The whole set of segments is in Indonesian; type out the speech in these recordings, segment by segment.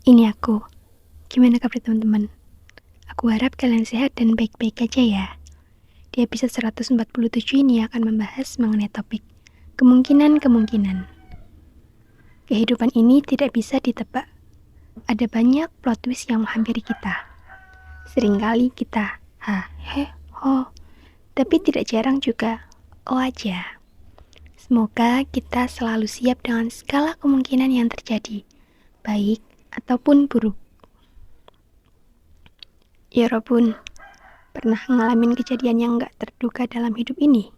Ini aku. Gimana kabar teman-teman? Aku harap kalian sehat dan baik-baik aja ya. Di episode 147 ini akan membahas mengenai topik kemungkinan-kemungkinan. Kehidupan ini tidak bisa ditebak. Ada banyak plot twist yang menghampiri kita. Seringkali kita ho, tapi tidak jarang juga aja. Semoga kita selalu siap dengan segala kemungkinan yang terjadi, baik ataupun buruk. Ya Robun, pernah ngalamin kejadian yang gak terduga dalam hidup ini?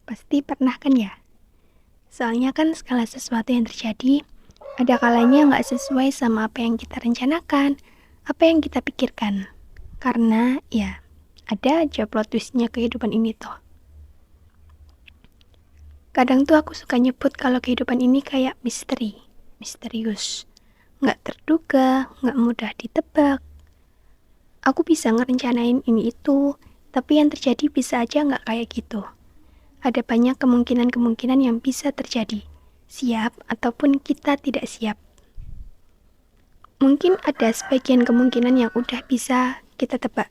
Pasti pernah kan ya? Soalnya kan segala sesuatu yang terjadi, ada kalanya gak sesuai sama apa yang kita rencanakan, apa yang kita pikirkan. Karena ya, ada aja plot twistnya kehidupan ini toh. Kadang tuh aku suka nyebut kalau kehidupan ini kayak misterius. Gak terduga, gak mudah ditebak. Aku bisa ngerencanain ini itu, tapi yang terjadi bisa aja nggak kayak gitu. Ada banyak kemungkinan-kemungkinan yang bisa terjadi, siap ataupun kita tidak siap. Mungkin ada sebagian kemungkinan yang udah bisa kita tebak.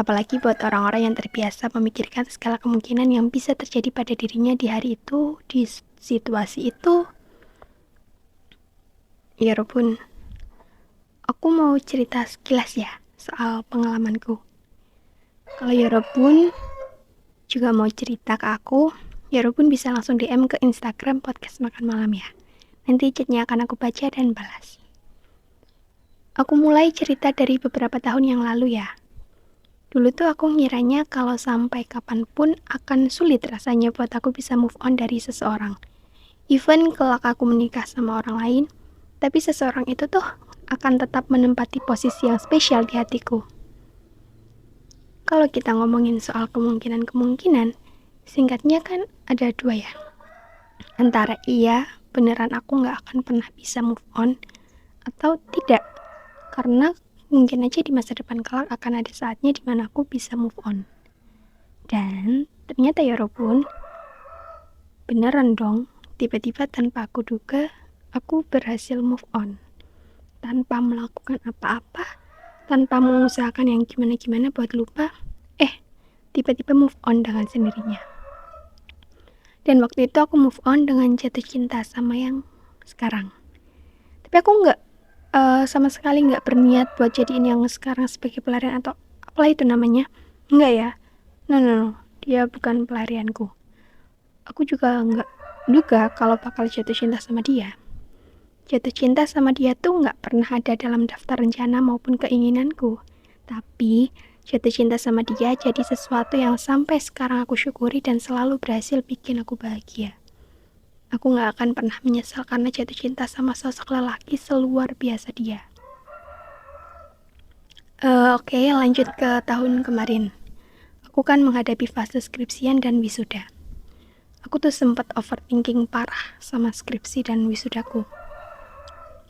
Apalagi buat orang-orang yang terbiasa memikirkan segala kemungkinan yang bisa terjadi pada dirinya di hari itu, di situasi itu. Ya Robun, aku mau cerita sekilas ya soal pengalamanku. Kalau ya Robun juga mau cerita ke aku, ya Robun bisa langsung DM ke Instagram podcast makan malam ya. Nanti chatnya akan aku baca dan balas. Aku mulai cerita dari beberapa tahun yang lalu ya. Dulu tuh aku ngiranya kalau sampai kapanpun akan sulit rasanya buat aku bisa move on dari seseorang. Even kelak aku menikah sama orang lain, tapi seseorang itu tuh akan tetap menempati posisi yang spesial di hatiku. Kalau kita ngomongin soal kemungkinan-kemungkinan, singkatnya kan ada dua ya. Antara iya, beneran aku gak akan pernah bisa move on, atau tidak. Karena mungkin aja di masa depan kelak akan ada saatnya dimana aku bisa move on. Dan ternyata ya Robun, beneran dong, tiba-tiba tanpa aku duga, aku berhasil move on. Tanpa melakukan apa-apa, tanpa mengusahakan yang gimana-gimana buat lupa, tiba-tiba move on dengan sendirinya. Dan waktu itu aku move on dengan jatuh cinta sama yang sekarang. Tapi aku sama sekali gak berniat buat jadiin yang sekarang sebagai pelarian atau apalah itu namanya. Enggak ya. No. Dia bukan pelarianku. Aku juga gak duga kalau bakal jatuh cinta sama dia. Jatuh cinta sama dia tuh gak pernah ada dalam daftar rencana maupun keinginanku. Tapi jatuh cinta sama dia jadi sesuatu yang sampai sekarang aku syukuri dan selalu berhasil bikin aku bahagia. Aku gak akan pernah menyesal karena jatuh cinta sama sosok lelaki seluar biasa dia. Oke, lanjut ke tahun kemarin. Aku kan menghadapi fase skripsian dan wisuda. Aku tuh sempat overthinking parah sama skripsi dan wisudaku.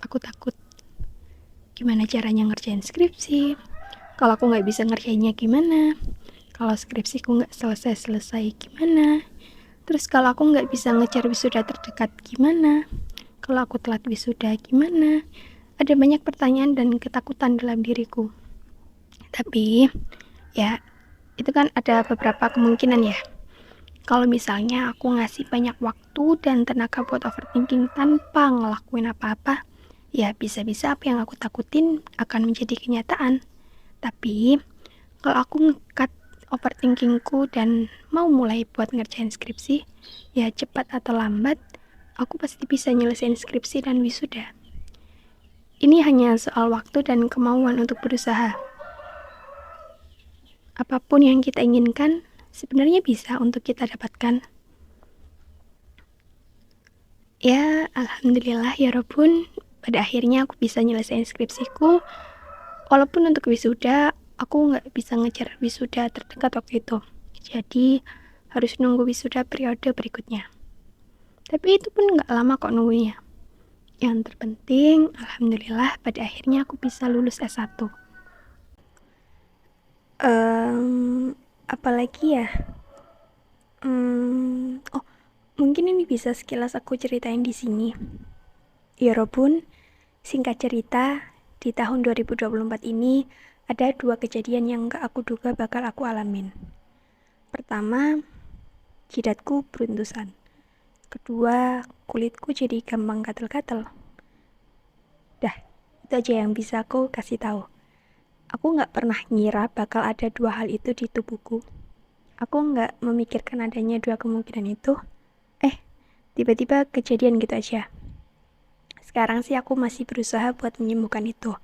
Aku takut gimana caranya ngerjain skripsi. Kalau aku gak bisa ngerjainnya gimana? Kalau skripsiku gak selesai-selesai gimana? Terus kalau aku gak bisa ngejar wisuda terdekat gimana? Kalau aku telat wisuda gimana? Ada banyak pertanyaan dan ketakutan dalam diriku. Tapi ya itu kan ada beberapa kemungkinan ya. Kalau misalnya aku ngasih banyak waktu dan tenaga buat overthinking tanpa ngelakuin apa-apa, ya bisa-bisa apa yang aku takutin akan menjadi kenyataan. Tapi kalau aku nge-cut overthinkingku dan mau mulai buat ngerjain skripsi, ya cepat atau lambat aku pasti bisa nyelesain skripsi dan wisuda. Ini hanya soal waktu dan kemauan untuk berusaha. Apapun yang kita inginkan sebenarnya bisa untuk kita dapatkan. Ya, alhamdulillah ya Robun, pada akhirnya aku bisa nyelesain skripsiku. Walaupun untuk wisuda, aku gak bisa ngejar wisuda terdekat waktu itu. Jadi, harus nunggu wisuda periode berikutnya. Tapi itu pun gak lama kok nunggunya. Yang terpenting, alhamdulillah pada akhirnya aku bisa lulus S1. Apalagi ya? Mungkin ini bisa sekilas aku ceritain di sini. Ya Robun, Singkat cerita, di tahun 2024 ini ada 2 kejadian yang gak aku duga bakal aku alamin. Pertama, jidatku beruntusan. Kedua, kulitku jadi gampang gatel-gatel. Dah, itu aja yang bisa aku kasih tahu. Aku gak pernah ngira bakal ada 2 hal itu di tubuhku. Aku gak memikirkan adanya 2 kemungkinan itu. Tiba-tiba kejadian gitu aja. Sekarang sih aku masih berusaha buat menyembuhkan itu.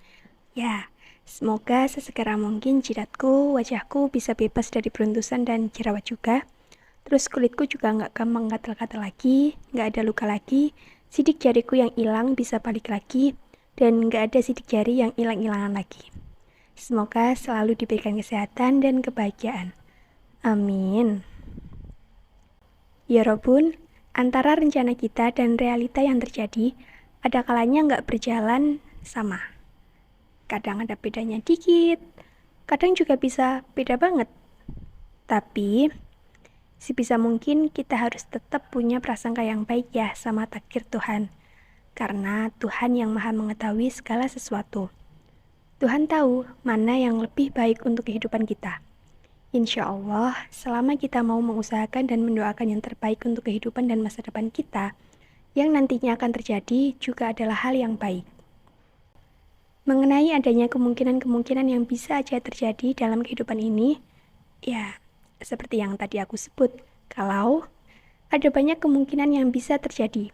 Ya, semoga sesegera mungkin jidatku, wajahku bisa bebas dari beruntusan dan jerawat juga. Terus kulitku juga nggak gampang gatal-gatal lagi, nggak ada luka lagi, sidik jariku yang hilang bisa balik lagi, dan nggak ada sidik jari yang hilang-hilangan lagi. Semoga selalu diberikan kesehatan dan kebahagiaan. Amin. Ya Robun, antara rencana kita dan realita yang terjadi, ada kalanya nggak berjalan sama. Kadang ada bedanya dikit, kadang juga bisa beda banget. Tapi, sebisa mungkin kita harus tetap punya prasangka yang baik ya sama takdir Tuhan. Karena Tuhan yang maha mengetahui segala sesuatu. Tuhan tahu mana yang lebih baik untuk kehidupan kita. Insya Allah, selama kita mau mengusahakan dan mendoakan yang terbaik untuk kehidupan dan masa depan kita, yang nantinya akan terjadi juga adalah hal yang baik. Mengenai adanya kemungkinan-kemungkinan yang bisa aja terjadi dalam kehidupan ini, ya seperti yang tadi aku sebut, kalau ada banyak kemungkinan yang bisa terjadi.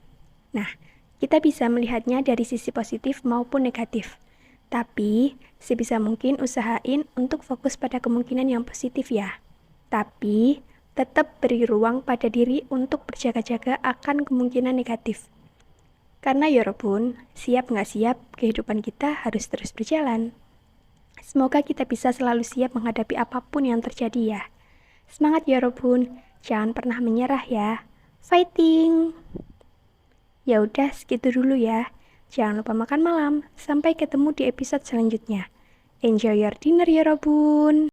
Nah, kita bisa melihatnya dari sisi positif maupun negatif. Tapi, sebisa mungkin usahain untuk fokus pada kemungkinan yang positif ya. Tapi, tetap beri ruang pada diri untuk berjaga-jaga akan kemungkinan negatif. Karena ya Robun, siap nggak siap, kehidupan kita harus terus berjalan. Semoga kita bisa selalu siap menghadapi apapun yang terjadi ya. Semangat ya Robun, jangan pernah menyerah ya. Fighting! Ya udah, segitu dulu ya. Jangan lupa makan malam. Sampai ketemu di episode selanjutnya. Enjoy your dinner ya Robun.